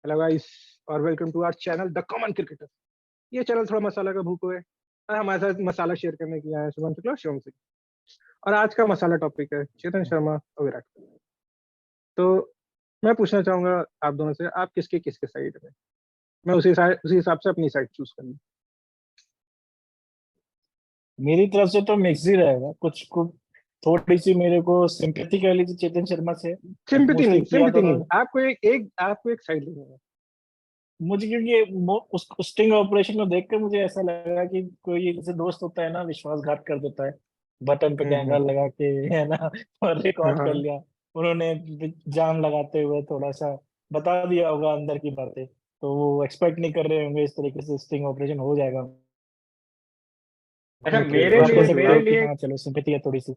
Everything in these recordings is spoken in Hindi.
हेलो गाइस और welcome to our channel the common cricketer. ये चैनल थोड़ा मसाला का भूख है और हमारे साथ मसाला शेयर करने के लिए आए हैं शुभम शुक्ला शिवम सिंह। और आज का मसाला टॉपिक है चेतन शर्मा और विराट कोहली। तो मैं पूछना चाहूंगा आप दोनों से, आप किसके साइड में? मैं उसी हिसाब से अपनी साइड चूज करूंगा। मेरी तरफ से तो मिक्स ही रहेगा। कुछ कुछ थोड़ी सी मेरे को सिंपैथी कह लीजिए चेतन शर्मा से, बट मोस्टली किया तो सिंपैथी नहीं, उन्होंने आपको एक साइड लेना है। मुझे, क्योंकि उस स्टिंग ऑपरेशन को देख कर मुझे ऐसा लगा कि कोई जैसे दोस्त होता है ना, विश्वासघात कर देता है, बटन पे कैमरा हम्म। लगा के, है ना, और रिकॉर्ड कर हाँ। लिया। उन्होंने जान लगाते हुए थोड़ा सा बता दिया होगा अंदर की बातें, तो वो एक्सपेक्ट नहीं कर रहे होंगे इस तरीके से स्टिंग ऑपरेशन हो जाएगा। अच्छा, तो तो मेरे आप कह लिए सकते मेरे हो कि लिए हाँ चलो सिंपैथी है थोड़ी सी।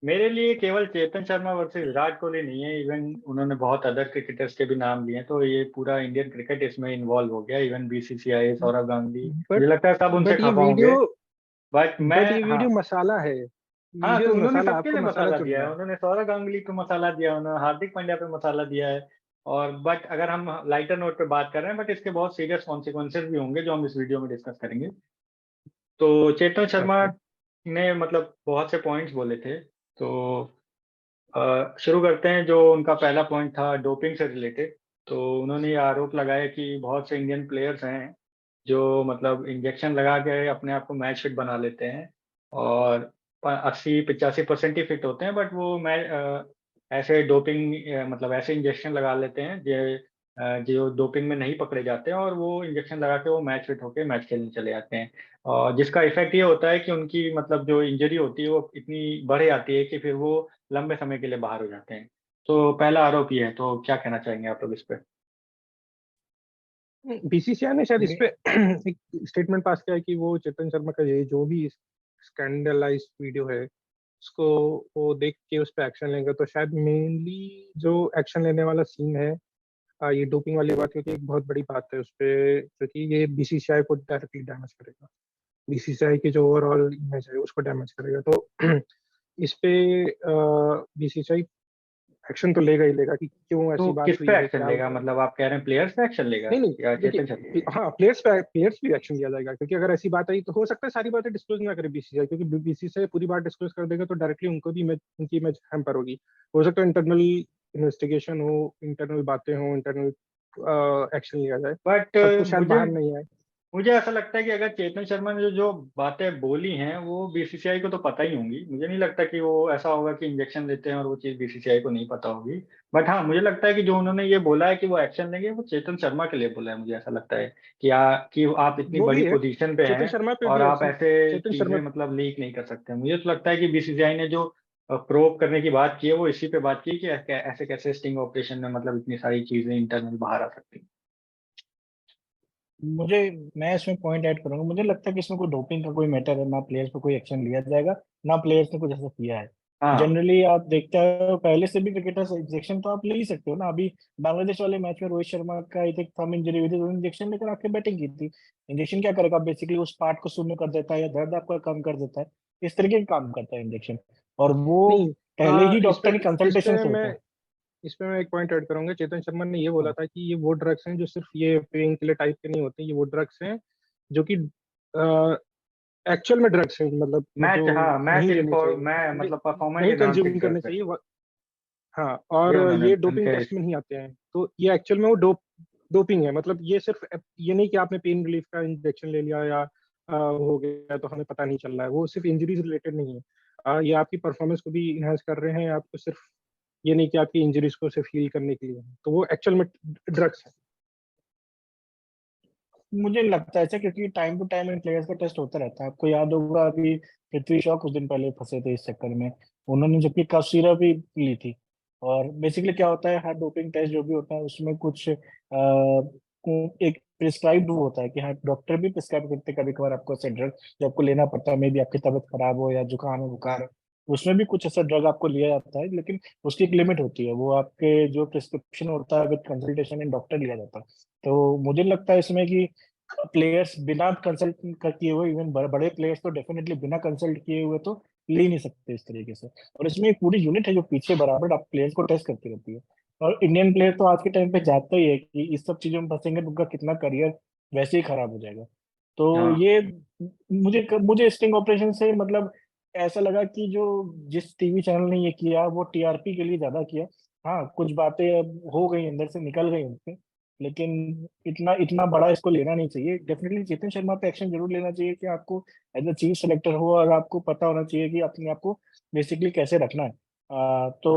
मेरे लिए केवल चेतन शर्मा वर्सेस विराट कोहली नहीं है। इवन उन्होंने बहुत अदर क्रिकेटर्स के भी नाम लिए हैं, तो ये पूरा इंडियन क्रिकेट इसमें इन्वॉल्व हो गया। Even BCCI, Saurav Ganguly, but मुझे लगता है सब उनसे बट ये खफा वीडियो होंगे। बट मैं बट ये हाँ। वीडियो मसाला है। हाँ, तो वीडियो उन्होंने मसाला, सबके आपको लिए मसाला मसाला दिया चुनना है। है। उन्होंने सौरव गांगुली पे मसाला दिया, उन्होंने हार्दिक पांड्या पे मसाला दिया है। और बट अगर हम लाइटर नोट पे बात कर रहे हैं, बट इसके बहुत सीरियस कॉन्सिक्वेंसेज भी होंगे जो हम इस वीडियो में डिस्कस करेंगे। तो चेतन शर्मा ओके। ने मतलब बहुत से पॉइंट्स बोले थे। तो शुरू करते हैं। जो उनका पहला पॉइंट था डोपिंग से रिलेटेड, तो उन्होंने ये आरोप लगाया कि बहुत से इंडियन प्लेयर्स हैं जो मतलब इंजेक्शन लगा के अपने आप को मैच फिट बना लेते हैं, और 80-85% ही फिट होते हैं, बट वो ऐसे डोपिंग मतलब ऐसे इंजेक्शन लगा लेते हैं जो डोपिंग में नहीं पकड़े जाते हैं, और वो इंजेक्शन लगा के वो मैच फिट होके मैच खेलने चले जाते हैं। और जिसका इफेक्ट ये होता है कि उनकी मतलब जो इंजरी होती है वो इतनी बढ़ जाती है कि फिर वो लंबे समय के लिए बाहर हो जाते हैं। तो पहला आरोप ये है। तो क्या कहना चाहेंगे आप लोग इस पे? बीसीसीआई ने शायद इस पे एक स्टेटमेंट पास किया है कि वो चेतन शर्मा का ये जो भी स्कैंडलाइज वीडियो है उसको वो देख के उस पर एक्शन लेंगे। तो शायद मेनली जो एक्शन लेने वाला सीन है, ये डोपिंग वाली बात, क्योंकि एक बहुत बड़ी बात है उस पे, क्योंकि ये बीसीसीआई को डायरेक्टली डैमेज करेगा। बीसीसीआई की जो ओवरऑल इमेज है उसको डैमेज करेगा। तो इस पे बीसीसीआई एक्शन तो लेगा ही लेगा कि क्यों तो ऐसी बात किस हुई पे है, एक्शन क्या लेगा? हुआ है। मतलब आप कह रहे हैं प्लेयर्स पे एक्शन लेगा नहीं नहीं, या चेतन देखिए शर्मा? हाँ, प्लेयर्स भी एक्शन लिया जाएगा, क्योंकि अगर ऐसी बात आई तो हो सकता है सारी बातें डिस्क्लोज ना करे बीसीसीआई, क्योंकि बीसीसीआई पूरी बात डिस्क्लोज कर देगा तो डायरेक्टली उनको भी उनकी इमेज हैम्पर होगी। हो सकता है इंटरनल इन्वेस्टिगेशन हो, इंटरनल बातें हो, इंटरनल एक्शन लिया जाए। बट सब कुछ शायद मुझे बाहर नहीं आए। मुझे ऐसा लगता है कि अगर चेतन शर्मा ने जो जो बातें बोली हैं वो बीसीसीआई को तो पता ही होंगी। मुझे नहीं लगता कि वो ऐसा होगा कि इंजेक्शन लेते हैं और वो चीज़ बीसीसीआई को नहीं पता होगी। बट हाँ, मुझे लगता है कि जो उन्होंने ये बोला है कि वो एक्शन लेंगे, वो चेतन शर्मा के लिए बोला है। मुझे ऐसा लगता है कि आप इतनी वो बड़ी भी है, पोजीशन पे चेतन हैं शर्मा पे और भी आप एक्शन। ऐसे चेतन शर्मा। चीजें मतलब लीक नहीं कर सकते। मुझे तो लगता है कि बीसीसीआई ने जो प्रोब करने की बात की है वो इसी पे बात की है कि ऐसे कैसे स्टिंग ऑपरेशन में मतलब इतनी सारी चीजें इंटरनल बाहर आ सकती हैं। मुझे मैं इसमें पॉइंट ऐड करूंगा। मुझे लगता है कि इसमें कोई डोपिंग का कोई मैटर है, ना प्लेयर्स पे कोई एक्शन लिया जाएगा, ना प्लेयर्स ने कुछ ऐसा किया है। हाँ। जनरली आप देखते हो पहले से भी क्रिकेटर्स इंजेक्शन तो आप ले ही सकते हो ना। अभी बांग्लादेश वाले मैच में रोहित शर्मा का एक थंब इंजरी हुई थी, तो इंजेक्शन लेकर आके बैटिंग की थी। इंजेक्शन क्या करेगा? बेसिकली उस पार्ट को शून्य कर देता है या दर्द आपका कम कर देता है। इस तरीके का काम करता है इंजेक्शन, और वो नहीं, पहले ही इस पे डॉक्टर की इस कंसल्टेशन पे से मैं होता है। इस पे मैं एक पॉइंट ऐड करूंगा। चेतन शर्मा ने ये बोला हाँ। था कि ये वो ड्रग्स हैं जो सिर्फ ये पेन किलर टाइप के नहीं होते, ये वो ड्रग्स हैं जो कि एक्चुअल में ड्रग्स हैं, मतलब जो मैच, हाँ, मैच नहीं लेनी इन्फॉर्म चाहिए, मैं मतलब परफॉर्मेंस नहीं इनहांसिंग कंज्यूम करने ड्रग्स है। चाहिए हाँ, ये और उन्होंने ये डोपिंग उनके। टेस्ट में नहीं आते हैं। तो ये एक्चुअल में वो डोपिंग है। मतलब ये सिर्फ ये नहीं कि आपने पेन रिलीफ का इंजेक्शन ले लिया या हो गया तो हमें पता नहीं चल रहा है। वो सिर्फ इंजरी रिलेटेड नहीं है। ये आपकी परफॉर्मेंस को भी इनहेंस कर रहे हैं, आपको सिर्फ ये नहीं कि आपकी इंजरीज को सिर्फ हील करने के लिए है। तो वो एक्चुअल में ड्रग्स है। मुझे लगता है ऐसा, क्योंकि टाइम टू टाइम इन प्लेयर्स का टेस्ट होता रहता है। आपको याद होगा अभी पृथ्वी शॉ कुछ दिन पहले फंसे थे इस चक्कर में। उन्होंने जबकि कफ सिरप भी ली थी। और बेसिकली क्या होता है, हर डोपिंग टेस्ट जो भी होता है उसमें कुछ एक प्रिस्क्राइब्ड वो होता है कि हाँ, डॉक्टर भी प्रिस्क्राइब करते हैं कभी कभार आपको ऐसे ड्रग जो आपको लेना पड़ता है। मे बी आपकी तबीयत खराब हो या जुकाम है, बुखार है, उसमें भी कुछ ऐसा ड्रग आपको लिया जाता है। लेकिन उसकी एक लिमिट होती है, वो आपके जो प्रिस्क्रिप्शन होता है विद कंसल्टेशन इन डॉक्टर लिया जाता है। तो मुझे लगता है इसमें कि प्लेयर्स बिना कंसल्ट किए हुए, इवन बड़े प्लेयर्स तो डेफिनेटली बिना कंसल्ट किए हुए तो ले नहीं सकते इस तरीके से। और इसमें एक पूरी यूनिट है जो पीछे बराबर आप प्लेयर्स को टेस्ट करती रहती है। और इंडियन प्लेयर तो आज के टाइम पे जानता ही है कि इस सब चीजों में फंसेंगे तो उनका कितना करियर वैसे ही खराब हो जाएगा। तो हाँ ये मुझे मुझे स्टिंग ऑपरेशन से मतलब ऐसा लगा कि जो जिस टीवी चैनल ने ये किया वो टीआरपी के लिए ज्यादा किया। हाँ, कुछ बातें अब हो गई, अंदर से निकल गई उनसे, लेकिन इतना इतना बड़ा इसको लेना नहीं चाहिए। डेफिनेटली चेतन शर्मा पे एक्शन जरूर लेना चाहिए कि आपको एज अ चीफ सेलेक्टर हो और आपको पता होना चाहिए कि अपने आप को बेसिकली कैसे रखना है। तो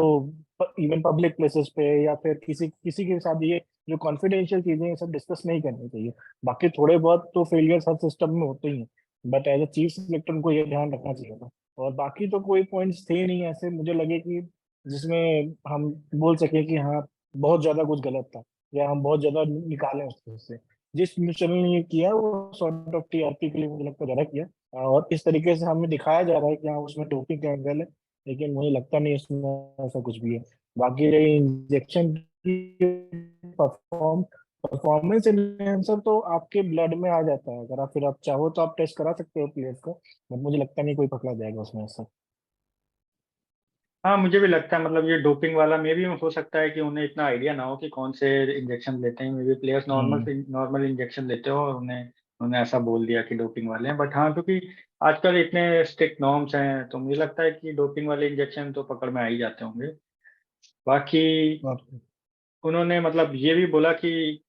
इवन पब्लिक प्लेसेस पे या फिर किसी किसी के साथ ये जो कॉन्फिडेंशियल चीजें हैं, ये सब डिस्कस नहीं करनी चाहिए। बाकी थोड़े बहुत तो फेलियर्स हर सिस्टम में होते ही हैं, but as a chief selector उनको ये ध्यान रखना चाहिए था। और बाकी तो कोई पॉइंट्स थे नहीं ऐसे मुझे लगे कि जिसमें हम बोल सके कि हाँ बहुत ज्यादा कुछ गलत था या हम बहुत ज्यादा निकालें उससे। जिस न्यूज चैनल ने ये किया वो सॉर्ट ऑफ टीआरपी के लिए मुझे लगता है ज्यादा किया। और इस तरीके से हमें दिखाया जा रहा है कि हाँ उसमें डोपिंग का एंगल है, लेकिन मुझे लगता नहीं इसमें ऐसा कुछ भी है। बाकी रही इंजेक्शन की परफॉर्मेंस इन्हेंसर तो आपके ब्लड में आ जाता है, अगर आप फिर आप चाहो तो आप टेस्ट करा सकते हो प्लेयर्स को, बट मुझे लगता नहीं कोई पकड़ा जाएगा उसमें ऐसा। हाँ, मुझे भी लगता है मतलब ये डोपिंग वाला में भी हो सकता है कि उन्हें इतना आइडिया ना हो कि कौन से इंजेक्शन लेते हैं। May be players hmm. Normal injection लेते हो और उन्हें ऐसा बोल दिया कि डोपिंग वाले हैं। बट हाँ, क्योंकि आजकल इतने स्ट्रिक्ट नॉर्म्स हैं तो मुझे लगता है कि डोपिंग वाले इंजेक्शन तो पकड़ में आ ही जाते होंगे। बाकी और- उन्होंने मतलब ये भी बोला कि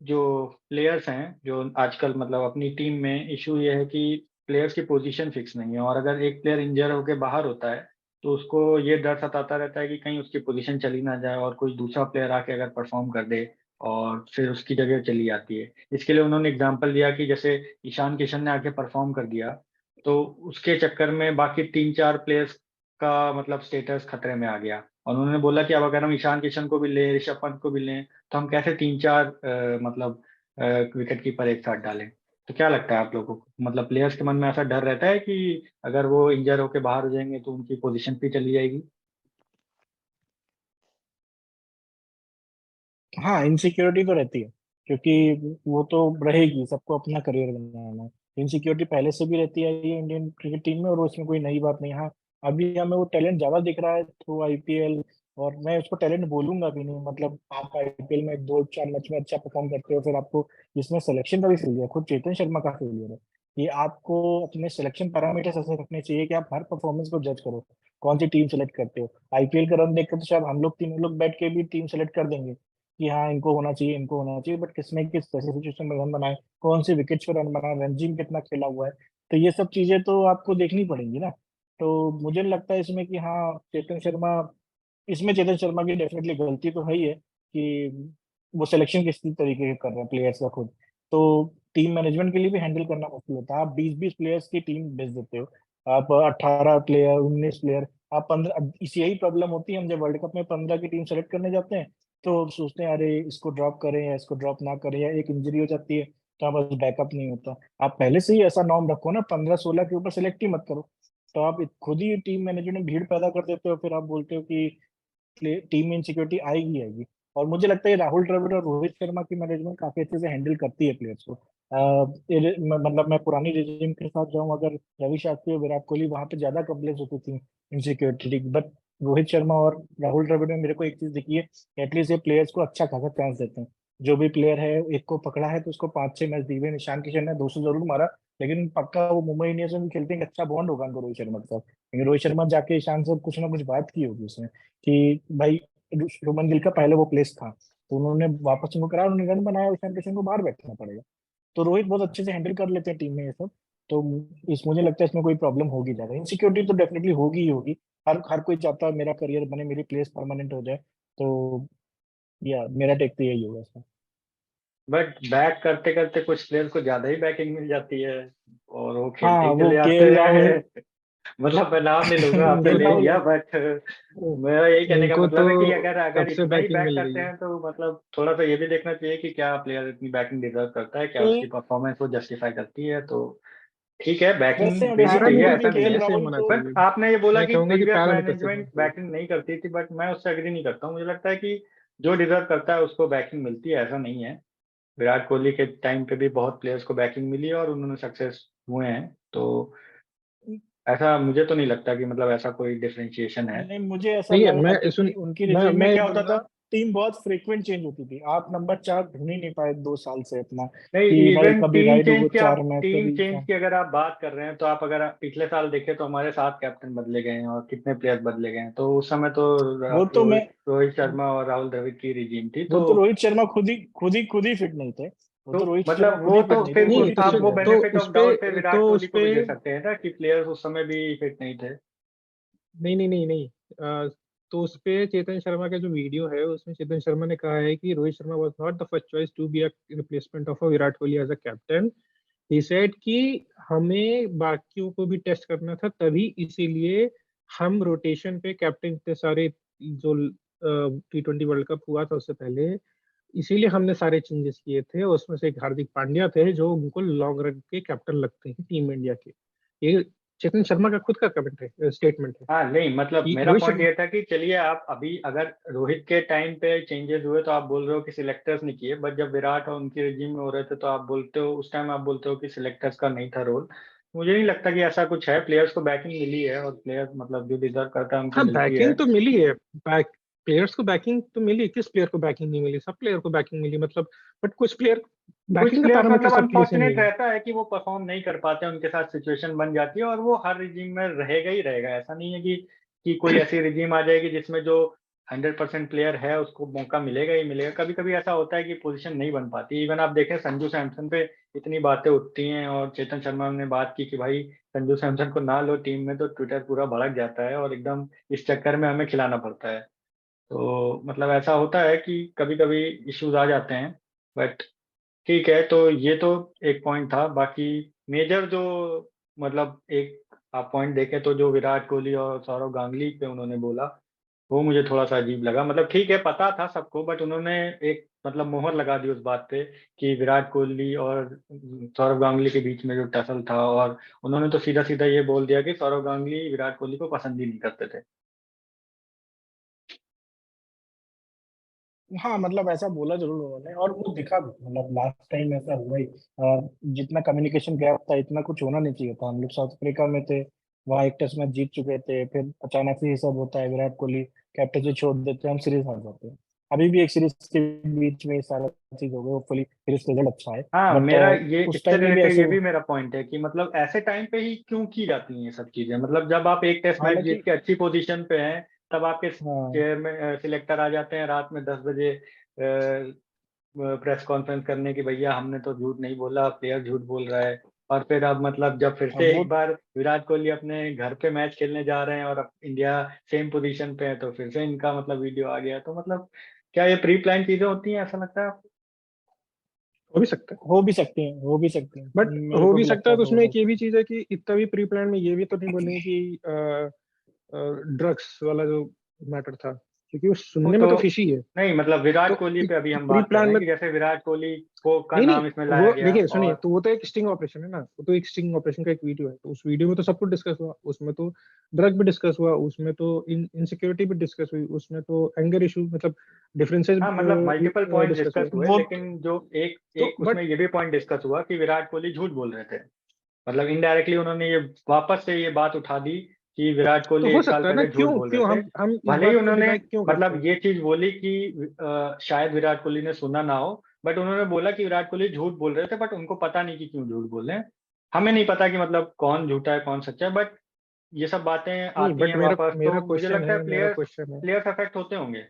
जो प्लेयर्स हैं जो आजकल मतलब अपनी टीम में इशू ये है कि प्लेयर्स की पोजीशन फिक्स नहीं है, और अगर एक प्लेयर इंजर होकर बाहर होता है तो उसको ये डर सताता रहता है कि कहीं उसकी पोजीशन चली ना जाए और कोई दूसरा प्लेयर आके अगर परफॉर्म कर दे और फिर उसकी जगह चली जाती है। इसके लिए उन्होंने एग्जांपल दिया कि जैसे ईशान किशन ने आके परफॉर्म कर दिया तो उसके चक्कर में बाकी 3-4 प्लेयर्स का मतलब स्टेटस खतरे में आ गया। और उन्होंने बोला कि अब अगर हम ईशान किशन को भी लें, ऋषभ पंत को भी लें, तो हम कैसे 3-4 मतलब विकेट कीपर एक साथ डालें। तो क्या लगता है आप लोगों को, मतलब प्लेयर्स के मन में ऐसा डर रहता है कि अगर वो इंजर होके बाहर हो जाएंगे तो उनकी पोजीशन भी चली जाएगी? हाँ, इनसिक्योरिटी तो रहती है, क्योंकि वो तो रहेगी, सबको अपना करियर बनाना है। इनसिक्योरिटी पहले से भी रहती है ये इंडियन क्रिकेट टीम में, और उसमें कोई नई बात नहीं। हाँ, अभी हमें वो टैलेंट ज्यादा दिख रहा है थ्रू आईपीएल, और मैं उसको टैलेंट बोलूंगा भी नहीं। मतलब आप आईपीएल में 2-4 मैच में अच्छा परफॉर्म करते हो, फिर आपको इसमें सिलेक्शन का भी फेलियर, खुद चेतन शर्मा का फेलियर है। कि आपको अपने सिलेक्शन पैरामीटर्स ऐसे रखने चाहिए कि आप हर परफॉर्मेंस को जज करो, कौन सी टीम सेलेक्ट करते हो। आईपीएल का रन देखकर तो शायद हम लोग तीनों लोग बैठ के भी टीम सेलेक्ट कर देंगे कि हाँ इनको होना चाहिए, इनको होना चाहिए, बट किसने किस ऐसे सिचुएशन में रन बनाए, कौन से विकेट्स पर रन बनाए, रणजी में कितना खेला हुआ है, तो ये सब चीजें तो आपको देखनी पड़ेंगी ना। तो मुझे लगता है इसमें कि हाँ चेतन शर्मा, इसमें चेतन शर्मा की डेफिनेटली गलती तो है ही है कि वो सिलेक्शन किस तरीके के कर रहे हैं प्लेयर्स का खुद। तो टीम मैनेजमेंट के लिए भी हैंडल करना मुश्किल होता है। आप 20-20 प्लेयर्स की टीम भेज देते हो, आप 18 प्लेयर, 19 प्लेयर, आप 15, इसी यही प्रॉब्लम होती है। हम जब वर्ल्ड कप में 15 की टीम सेलेक्ट करने जाते हैं तो सोचते हैं अरे इसको ड्रॉप करें या इसको ड्रॉप ना करें, या एक इंजरी हो जाती है तो हमारे पास बैकअप नहीं होता। आप पहले से ही ऐसा नॉर्म रखो ना, 15-16 के ऊपर सेलेक्ट ही मत करो। तो आप खुद ही टीम मैनेजमेंट में भीड़ पैदा कर देते हो, फिर आप बोलते हो कि टीम में इनसिक्योरिटी आएगी आएगी। और मुझे लगता है राहुल द्रविड़ और रोहित शर्मा की मैनेजमेंट काफी अच्छे से हैंडल करती है प्लेयर्स को। मतलब मैं पुरानी रेजिम के साथ जाऊं, अगर रवि शास्त्री और विराट कोहली, वहां पे ज्यादा कंप्लेंट्स होती थी इनसिक्योरिटी, बट रोहित शर्मा और राहुल द्रविड़ में मेरे को एक चीज दिखी है, एटलीस्ट ये प्लेयर्स को अच्छा खासा चांस देते हैं। जो भी प्लेयर है, एक को पकड़ा है तो उसको 5-6 मैच दिए। ईशान किशन ने 200 जरूर मारा, लेकिन पक्का वो मुंबई इंडियंस में भी खेलते हैं, अच्छा बॉन्ड होगा उनको रोहित शर्मा के साथ। लेकिन रोहित शर्मा जाके ईशान से कुछ ना कुछ बात की होगी उसने कि भाई शुभमन गिल का पहले वो प्लेस था, तो उन्होंने वापस उनको करा, उन्होंने रन बनाया, ईशान किशन को बाहर बैठना पड़ेगा। तो रोहित बहुत अच्छे से हैंडल कर लेते हैं टीम में ये सब। तो इस मुझे लगता है इसमें कोई प्रॉब्लम होगी ज्यादा, इनसिक्योरिटी तो डेफिनेटली होगी ही होगी। हर हर कोई चाहता है मेरा करियर बने, मेरी प्लेस परमानेंट हो जाए। तो या मेरा टेक तो यही होगा इसमें। बट बैक करते करते कुछ प्लेयर्स को ज्यादा ही बैकिंग मिल जाती है और वो खेलते हाँ, ही वो चले के आते एल राहुल हैं। मतलब मैं नाम नहीं लूंगा, आपने के एल ले राहुल लिया, बट मेरा यही कहने का उनको तो मतलब है कि अगर कब अगर से इतना ही बैकिंग बैक मिल रही करते है। हैं तो मतलब थोड़ा सा ये भी देखना चाहिए कि क्या प्लेयर इतनी बैकिंग डिजर्व करता है, क्या उसकी परफॉर्मेंस वो जस्टिफाई करती है। तो ठीक है, वैसे बैकिंग अगर देनी चाहिए, देखेंगे ऐसा तो के नहीं एल है। कैसे राहुल होना तो बट चाहिए? आपने ये बोला मैं कि कहूंगा कि प्रीवियस पैरामीटर से होना मैनेजमेंट चाहिए। बैकिंग नहीं करती थी, बट मैं उससे एग्री नहीं करता हूँ। मुझे लगता है कि जो डिजर्व करता है उसको बैकिंग मिलती है, ऐसा नहीं है। विराट कोहली के टाइम पे भी बहुत प्लेयर्स को बैकिंग मिली और उन्होंने सक्सेस हुए हैं। तो ऐसा मुझे तो नहीं लगता कि मतलब ऐसा कोई डिफरेंशिएशन है। नहीं, मुझे ऐसा नहीं है, लगा मैं क्योंकि सुन उनकी मैं रिजीम में मैं ये क्या होता बोलूंगा। था। टीम बहुत फ्रीक्वेंट चेंज होती थी, आप नंबर 4 ढूंढ ही नहीं पाए 2 साल से अपना नहीं, कि भाई इवन कभी टीम राइडू चेंज को की 4 आप मैच टीम कभी चेंज की अगर आप बात कर रहे हैं तो आप अगर पिछले साल देखें तो हमारे 7 कैप्टन बदले गए हैं और कितने प्लेयर बदले गए हैं। तो उस समय तो वो तो मैं रोहित शर्मा और राहुल द्रविड़ की रिजीम थी। वो तो तो रोहित शर्मा खुद ही फिट नहीं थे, वो तो तो रोहित शर्मा मतलब खुद वो ही तो फिट नहीं थे, फिर नहीं कोहली उस तो आप चल वो रहे थे। तो बेनिफिट ऑफ उस पे डाउट पे विराट तो उस कोहली को पे भी दे सकते हैं ना कि प्लेयर्स उस समय भी फिट नहीं थे। नहीं नहीं नहीं नहीं तो उस पे चेतन शर्मा का जो वीडियो है उसमें चेतन शर्मा ने कहा है कि Rohit Sharma was not the first choice to be a replacement of a Virat Kohli as a captain. He said कि हमें बाकियों को भी टेस्ट करना था, तभी इसीलिए हम रोटेशन पे कैप्टन इतने सारे जो T20 वर्ल्ड कप हुआ था उससे पहले, इसीलिए हमने सारे चेंजेस किए थे। उसमें से एक हार्दिक पांड्या थे जो उनको लॉन्ग रन के कैप्टन लगते हैं टीम इंडिया के। ये चेतन शर्मा का खुद का कमेंट है, स्टेटमेंट है हाँ नहीं, मतलब कि मेरा रोहित पॉइंट शर्मा। ये था कि चलिए आप अभी अगर रोहित के टाइम पे चेंजेस हुए तो आप बोल रहे हो कि सिलेक्टर्स ने किए, बट जब विराट और उनकी रिजीम में हो रहे थे तो आप बोलते हो उस टाइम आप बोलते हो कि सिलेक्टर्स का नहीं था रोल। मुझे नहीं लगता कि ऐसा कुछ है। प्लेयर्स को बैकिंग मिली है और प्लेयर्स मतलब जो डिजर्व करता है उनको हाँ मिलती है। बैकिंग तो मिली है। प्लेयर्स को बैकिंग तो मिली, किस प्लेयर को बैकिंग नहीं मिली? सब प्लेयर को बैकिंग मिली मतलब। बट कुछ प्लेयर कुछ बैकिंग का प्लेयर्स पैरामीटर मतलब सबके लिए सेम अनफॉर्चुनेट नहीं है। रहता है कि वो परफॉर्म नहीं कर पाते, उनके साथ सिचुएशन बन जाती है और वो हर रिजीम में रहेगा ही रहेगा। ऐसा नहीं है कि कोई ऐसी रिजीम आ जाएगी जिसमें जो 100% प्लेयर है उसको मौका मिलेगा ही मिलेगा। कभी कभी ऐसा होता है कि पोजीशन नहीं बन पाती। इवन आप देखें संजू सैमसन पे इतनी बातें उठती हैं और चेतन शर्मा ने बात की कि भाई संजू सैमसन को ना लो टीम में तो ट्विटर पूरा भड़क जाता है और एकदम इस चक्कर में हमें खिलाना पड़ता है। तो मतलब ऐसा होता है कि कभी कभी इश्यूज आ जाते हैं। बट ठीक है, तो ये तो एक पॉइंट था। बाकी मेजर जो मतलब एक आप पॉइंट देखें तो जो विराट कोहली और सौरव गांगुली पे उन्होंने बोला वो मुझे थोड़ा सा अजीब लगा। मतलब ठीक है पता था सबको, बट उन्होंने एक मतलब मोहर लगा दी उस बात पे कि विराट कोहली और सौरव गांगुली के बीच में जो टसल था। और उन्होंने तो सीधा सीधा ये बोल दिया कि सौरव गांगुली विराट कोहली को पसंद ही नहीं करते थे। हाँ मतलब ऐसा बोला जरूर उन्होंने, और वो दिखा भी, मतलब लास्ट टाइम ऐसा हुआ ही। जितना कम्युनिकेशन गैप था इतना कुछ होना नहीं चाहिए था। हम लोग साउथ अफ्रीका में थे, वहाँ एक टेस्ट मैच जीत चुके थे, फिर अचानक से ये सब होता है, विराट कोहली कैप्टन छोड़ देते हैं, हम सीरीज हार जाते हैं। अभी भी एक सीरीज के बीच में ये सारा चीज हो गया, होपफुली फिर इसका रिजल्ट अच्छा है। हाँ, बट मेरा ये उस इससे टाइम में भी रिलेटेड ऐसे ये भी मेरा पॉइंट है कि मतलब ऐसे टाइम पे ही क्यों की जाती हैं ये सब चीजें। मतलब जब आप एक टेस्ट मैच हालांकि जीत के अच्छी पोजीशन पे हैं तब आपके हाँ चेयर में सिलेक्टर आ जाते हैं रात में 10 बजे प्रेस कॉन्फ्रेंस करने की भैया हमने तो झूठ नहीं बोला, प्लेयर झूठ बोल रहा है। और फिर अब मतलब जब फिर अब से वो एक बार विराट कोहली अपने घर पे मैच खेलने जा रहे हैं और अब इंडिया सेम पोजीशन पे है तो फिर से इनका मतलब वीडियो आ गया। तो मतलब क्या ये प्री प्लान चीजें होती हैं, ऐसा लगता है आपको? हो भी सकता है। हो भी सकते हैं, हो भी सकते हैं, बट मेरे हो को भी भी सकता लगता है है तो तो हो उसमें एक सकता ये भी चीज है कि इतना भी प्री प्लान में ये भी तो नहीं बोलेंगे कि ड्रग्स वाला जो मैटर था, क्योंकि वो वो सुनने में तो तो फिशी है। नहीं, मतलब विराट तो कोहली पे अभी हम प्री बात कर प्लान रहे हैं में कि जैसे विराट कोहली को का नहीं नहीं, नाम इसमें लाया वो गया। देखिए सुनिए, और तो वो तो एक स्टिंग ऑपरेशन है ना, वो तो एक स्टिंग ऑपरेशन का एक वीडियो है। तो उस वीडियो में तो सब कुछ डिस्कस हुआ, उसमें तो ड्रग भी डिस्कस हुआ, उसमें तो इनसिक्योरिटी भी डिस्कस हुई, उसमें तो एंगर इशू मतलब डिफरेंसेस हाँ, मतलब मल्टीपल पॉइंट डिस्कस डिस्कस हुए। हुए, वो लेकिन जो एक तो एक बट उसमें ये भी पॉइंट डिस्कस हुआ कि विराट कोहली झूठ बोल रहे थे। मतलब इनडायरेक्टली उन्होंने ये वापस से ये बात उठा दी कि विराट तो कोहली हो 1 साल सकता है ना, पहले झूठ क्यों बोल रहे क्यों थे। हम इस भले ही बात को उन्होंने डिनाई क्यों करते मतलब हैं? ये चीज बोली कि शायद विराट कोहली ने सुना ना हो, बट उन्होंने बोला कि विराट कोहली झूठ बोल रहे थे, बट उनको पता नहीं कि क्यों झूठ बोल रहे हैं। हमें नहीं पता कि मतलब कौन झूठा है कौन सच्चा है। बट ये सब बातें नहीं आती बट हैं मेरा वापस मेरा तो मुझे क्वेश्चन लगता है है मेरा प्लेयर्स क्वेश्चन है प्लेयर्स अफेक्ट होते होंगे।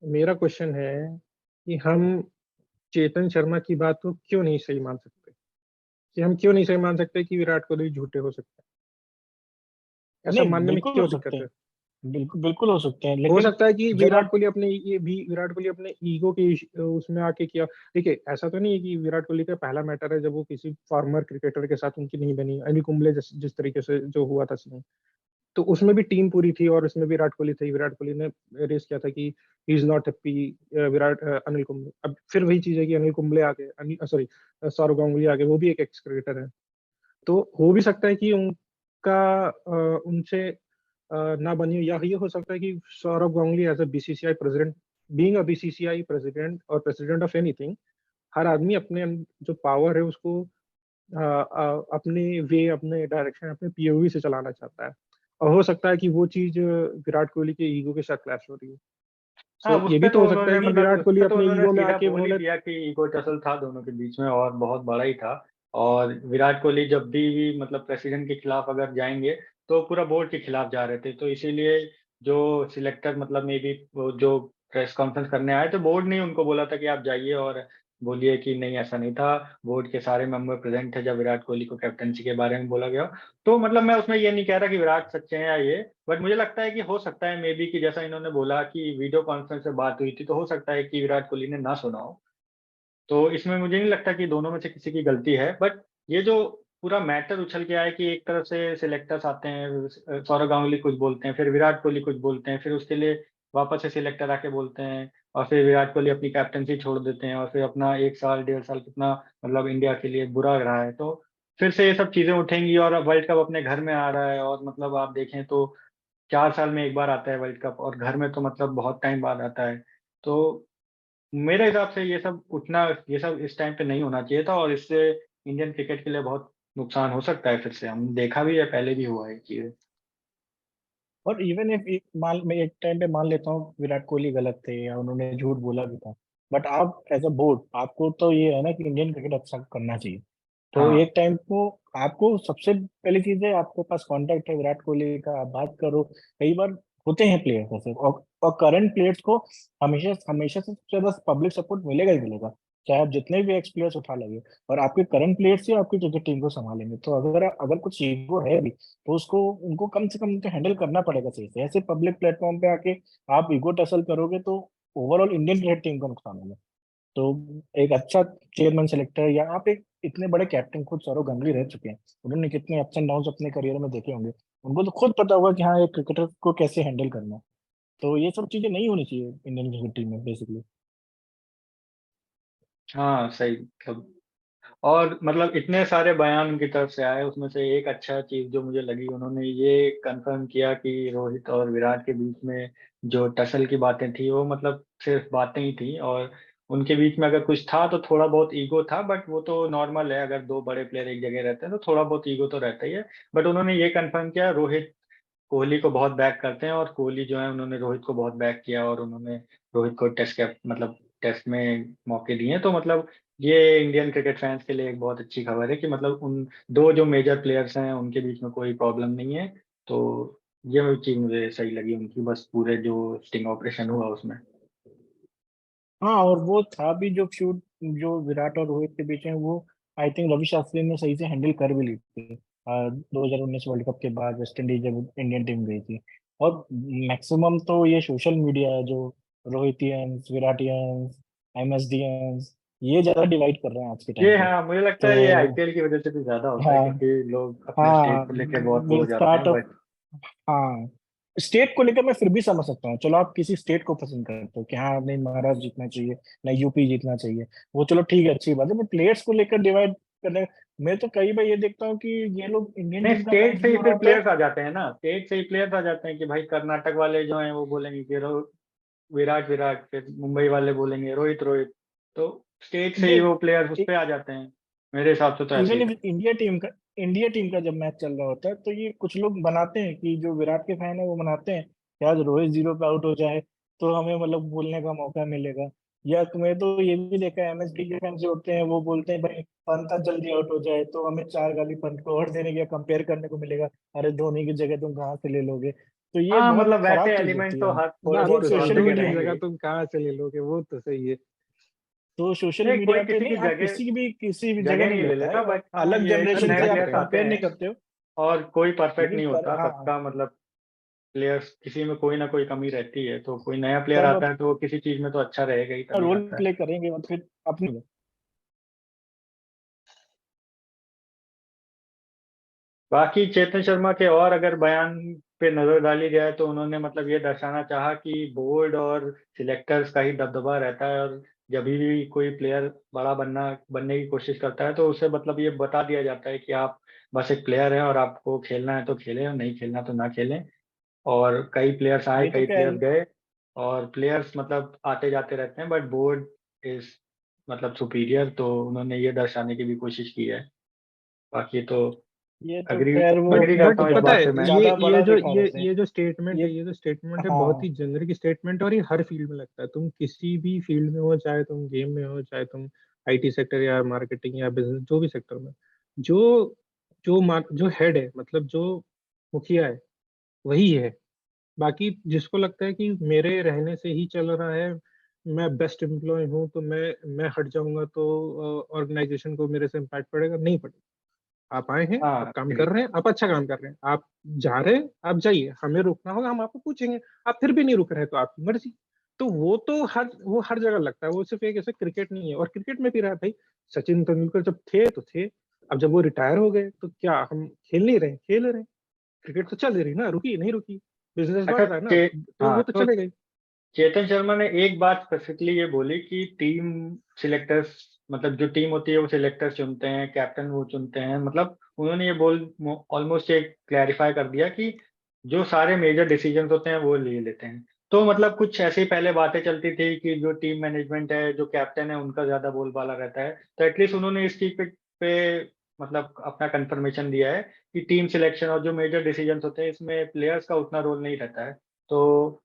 मेरा क्वेश्चन है कि हम चेतन शर्मा की बात को क्यों नहीं सही मान सकते? कि हम क्यों नहीं सही मान सकते कि विराट कोहली झूठे हो सकते हैं? ऐसा नहीं, मानने में बिल्कुल हो क्यों सकते दिक्कत हैं, है? बिल्कुल बिल्कुल हो सकते हैं, हो लेकिन सकता है कि जब आप विराट कोहली अपने ईगो के उसमें आके किया। देखिए ऐसा तो नहीं है कि विराट कोहली का पहला मैटर है जब वो किसी फॉर्मर क्रिकेटर के साथ उनकी नहीं बनी। अनिल कुंबले जिस तरीके से जो हुआ था सीन, तो उसमें भी टीम पूरी थी और उसमें भी विराट कोहली थी। विराट कोहली ने रेस किया था कि he is not happy Virat Anil Kumble. अब फिर वही चीज है कि अनिल कुंबले आ गए, सॉरी सौरव गांगुली आ गए, वो भी एक एक्स क्रिकेटर है। तो हो भी सकता है कि उनका उनसे ना बनी हो, या ये हो सकता है कि Saurav Ganguly as a BCCI president, being a BCCI president और प्रेसिडेंट ऑफ एनीथिंग, हर आदमी अपने जो पावर है उसको अपने वे, अपने डायरेक्शन, अपने पीओवी से चलाना चाहता है। और हो सकता है कि वो चीज विराट कोहली के ईगो के साथ क्लैश हो रही है। हाँ, सो ये भी उसपे तो तो हो सकता उन्होंने है कि मतलब विराट कोहली उसपे तो अपने उन्होंने ईगो में सीधा आके बोल ही बोले। दिया कि ईगो टसल था दोनों के बीच में और बहुत बड़ा ही था। और विराट कोहली जब भी मतलब प्रेसिडेंट के खिलाफ अगर जाएंगे तो पूरा बोर्ड के खिलाफ जा रहे थे, तो इसीलिए जो सिलेक्टर मतलब मे बी वो जो प्रेस कॉन्फ्रेंस करने आए थे, बोर्ड ने उनको बोला था कि आप जाइए और बोलिए कि नहीं ऐसा नहीं था, बोर्ड के सारे मेंबर प्रेजेंट थे जब विराट कोहली को कैप्टनसी के बारे में बोला गया। तो मतलब मैं उसमें ये नहीं कह रहा कि विराट सच्चे हैं या ये, बट मुझे लगता है कि हो सकता है मे बी कि जैसा इन्होंने बोला कि वीडियो कॉन्फ्रेंस से बात हुई थी, तो हो सकता है कि विराट कोहली ने ना सुना हो। तो इसमें मुझे नहीं लगता कि दोनों में से किसी की गलती है, बट ये जो पूरा मैटर उछल के आया कि एक तरफ से सिलेक्टर्स आते हैं, सौरव गांगुली कुछ बोलते हैं, फिर विराट कोहली कुछ बोलते हैं, फिर उसके लिए वापस से सिलेक्टर आके बोलते हैं, और फिर विराट कोहली अपनी कैप्टनसी छोड़ देते हैं, और फिर अपना 1 साल 1.5 साल कितना मतलब इंडिया के लिए बुरा रहा है, तो फिर से ये सब चीजें उठेंगी। और अब वर्ल्ड कप अपने घर में आ रहा है, और मतलब आप देखें तो 4 साल में एक बार आता है वर्ल्ड कप, और घर में तो मतलब बहुत टाइम बाद आता है। तो मेरे हिसाब से ये सब उठना, ये सब इस टाइम पे नहीं होना चाहिए था, और इससे इंडियन क्रिकेट के लिए बहुत नुकसान हो सकता है। फिर से हम देखा भी है, पहले भी हुआ है चीजें। और इवन इफ मान मैं एक टाइम पे मान लेता हूँ विराट कोहली गलत थे या उन्होंने झूठ बोला भी था, बट आप एज अ बोर्ड आपको तो ये है ना कि इंडियन क्रिकेट अच्छा करना चाहिए। तो हाँ, एक टाइम को आपको सबसे पहली चीज है, आपके पास कांटेक्ट है विराट कोहली का, आप बात करो। कई बार होते हैं प्लेयर्स ऐसे, और करंट प्लेयर्स को हमेशा हमेशा से सबसे ज्यादा पब्लिक सपोर्ट मिलेगा ही मिलेगा, चाहे आप जितने भी एक्स प्लेयर्स उठा लगे। और आपके करंट प्लेयर्स ही आपकी क्रिकेट टीम को संभालेंगे, तो अगर अगर कुछ ईगो है भी तो उसको उनको कम से कम हैंडल करना पड़ेगा सही से। ऐसे पब्लिक प्लेटफॉर्म पे आके आप ईगो टसल करोगे तो ओवरऑल इंडियन क्रिकेट टीम का नुकसान होगा। तो एक अच्छा चेयरमैन सेलेक्टर, या आप एक इतने बड़े कैप्टन, खुद सौरव गांगुली रह चुके हैं, उन्होंने कितने अप्स एंड डाउन अपने करियर में देखे होंगे, उनको तो खुद पता होगा कि हाँ एक क्रिकेटर को कैसे हैंडल करना है। तो ये सब चीजें नहीं होनी चाहिए इंडियन क्रिकेट टीम में बेसिकली। हाँ, सही मतलब। और मतलब इतने सारे बयान उनकी तरफ से आए, उसमें से एक अच्छा चीज जो मुझे लगी, उन्होंने ये कंफर्म किया कि रोहित और विराट के बीच में जो टसल की बातें थी वो मतलब सिर्फ बातें ही थी, और उनके बीच में अगर कुछ था तो थोड़ा बहुत ईगो था, बट वो तो नॉर्मल है, अगर दो बड़े प्लेयर एक जगह रहते हैं तो थोड़ा बहुत ईगो तो रहता ही है। बट उन्होंने ये कंफर्म किया रोहित कोहली को बहुत बैक करते हैं, और कोहली जो है उन्होंने रोहित को बहुत बैक किया, और उन्होंने रोहित को टेस्ट कैप मतलब टेस्ट में मौके दिए। तो मतलब ये इंडियन क्रिकेट फैंस के लिए एक बहुत अच्छी खबर है कि मतलब उन दो जो मेजर प्लेयर्स हैं उनके बीच में कोई प्रॉब्लम नहीं है। तो ये चीज मुझे सही लगी उनकी, बस पूरे जो स्टिंग ऑपरेशन हुआ उसमें। हाँ, और वो था भी जो फ्यूड जो विराट और रोहित के बीच में, वो आई थिंक रवि शास्त्री ने सही से हैंडल कर भी ली थी 2019 वर्ल्ड कप के बाद वेस्ट इंडीज जब इंडियन टीम गई थी। और मैक्सिमम तो ये सोशल मीडिया है जो रोहितियंस, विराटियंस, एमएसडियंस, ये ज्यादा डिवाइड कर रहे हैं आज के टाइम ये पे। हाँ, मुझे लगता है ये तो आईपीएल की वजह से भी ज्यादा होता है, हाँ, क्योंकि लोग अपने स्टेट हाँ, को लेकर बहुत वो हो विल जाते हैं, स्टार्ट। बट हाँ, स्टेट को लेकर मैं फिर भी समझ सकता हूँ, चलो आप किसी स्टेट को पसंद करते हो कि हाँ नहीं महाराष्ट्र जीतना चाहिए, नहीं यूपी जीतना चाहिए, वो चलो ठीक है अच्छी बात है, बट प्लेयर्स को लेकर डिवाइड करने, मैं तो कई बार ये देखता हूँ कि ये लोग इंडियन नहीं, टीम का स्टेट मैच से भी ही हो रहा फिर होता है। प्लेयर्स आ जाते हैं ना, स्टेट से ही प्लेयर्स आ जाते हैं कि भाई कर्नाटक वाले जो हैं वो बोलेंगे कि विराट विराट, फिर मुंबई वाले बोलेंगे रोहित रोहित। तो स्टेट से ही वो प्लेयर्स उस पे आ जाते हैं, मेरे हिसाब से तो ऐसे इवन ही इफ था। इंडिया टीम का जब मैच चल रहा होता है तो ये कुछ लोग बनाते हैं कि जो विराट के फैन है वो बनाते हैं कि आज रोहित जीरो पे आउट हो जाए तो हमें मतलब बोलने का मौका मिलेगा। या तुम्हें तो ये भी देखा है, एमएसडी के फैन जो होते हैं वो बोलते हैं भाई पंत आज जल्दी आउट हो जाए तो हमें 4 गाली पंत को और देने के कंपेयर करने को मिलेगा, अरे धोनी की जगह तुम कहाँ से ले लोगे। तो ये हाँ, बहुत मतलब वैसे खराब चीज एलिमेंट होती तो है। हर थोड़े बात ये बहुत तो तो सही, हर सोशल जगह धोनी की मीडिया रहेंगे जगह ही। तुम कहाँ से ले लोगे, वो तो सही है। तो सोशल नहीं, कोई मीडिया पे किसी नहीं, की आप जगह किसी भी जगह जगह नहीं नहीं ले लेता है, लेता, बट हाँ अलग ये है कि जनरेशन नए से आप प्लेयर्स आते कंपेयर नहीं हैं, करते हो। और कोई परफेक्ट लेकिन नहीं पर होता, हाँ, सबका मतलब प्लेयर्स किसी में कोई ना कोई कमी रहती है, तो कोई नया प्लेयर सब आता है तो वो किसी चीज में तो अच्छा रहेगा ही, अपना तभी रोल आता है। प्ले करेंगे और फिर अपनी। बाकी चेतन शर्मा के और अगर बयान पे नजर डाली जाए तो उन्होंने मतलब ये दर्शाना चाहा कि बोर्ड और सिलेक्टर्स का ही दबदबा रहता है, और जब भी कोई प्लेयर बड़ा बनने की कोशिश करता है तो उसे मतलब ये बता दिया जाता है कि आप बस एक प्लेयर हैं, और आपको खेलना है तो खेलें और नहीं खेलना तो ना खेलें। और कई प्लेयर्स आए, ये तो कई क्या प्लेयर्स है, गए, और प्लेयर्स मतलब आते जाते रहते हैं, बट बोर्ड इज मतलब सुपीरियर, तो उन्होंने ये दर्शाने की भी कोशिश की है। बाकी तो ये तो अग्री खैर वो अग्री बट करता हूँ इस पता बात है से मैं। ज्यादा बड़ा दिखा रहे थे ये जो स्टेटमेंट ये। है, ये जो स्टेटमेंट है बहुत हाँ ही जेनरिक स्टेटमेंट है, और ये हर फील्ड में लगता है। तुम किसी भी फील्ड में हो, चाहे तुम गेम में हो, चाहे तुम आईटी सेक्टर या मार्केटिंग या बिजनेस, जो भी सेक्टर में, जो जो हेड है, मतलब जो मुखिया है, वही है। बाकी जिसको लगता है कि मेरे रहने से ही चल रहा है, मैं बेस्ट एम्प्लॉय हूँ, तो मैं हट जाऊंगा तो ऑर्गेनाइजेशन को मेरे से इम्पैक्ट पड़ेगा, नहीं पड़ेगा। आप आए हैं, हाँ आप काम अग्री। कर रहे हैं, आप अच्छा काम कर रहे हैं, आप जा रहे हैं, आप जाइए, हमें रुकना होगा, हम आपको पूछेंगे। आप फिर भी नहीं रुक रहे तो आपकी मर्जी। तो वो हर जगह लगता है। वो सिर्फ एक ऐसे क्रिकेट नहीं है, और क्रिकेट में भी रहा है भाई। सचिन तेंदुलकर जब थे तो थे, अब जब वो रिटायर हो गए तो क्या हम खेल नहीं रहे? खेल रहे हैं। क्रिकेट तो चल रही ना, रुकी नहीं रुकी। बिजनेस बढ़ अच्छा रहा है ना, चे, तो वो हाँ तो तो चले गए। चेतन शर्मा ने एक बात स्पेसिफिकली ये बोली कि टीम सिलेक्टर्स, मतलब जो टीम होती है वो सिलेक्टर चुनते हैं, कैप्टन वो चुनते हैं। मतलब उन्होंने ये बोल ऑलमोस्ट एक क्लैरिफाई कर दिया कि जो सारे मेजर डिसीजंस होते हैं वो ले लेते हैं। तो मतलब कुछ ऐसी पहले बातें चलती थी कि जो टीम मैनेजमेंट है, जो कैप्टन है, उनका ज्यादा बोलबाला रहता है। तो एटलीस्ट उन्होंने इस चीज पे मतलब अपना कंफर्मेशन दिया है कि टीम सिलेक्शन और जो मेजर डिसीजंस होते हैं इसमें प्लेयर्स का उतना रोल नहीं रहता है। तो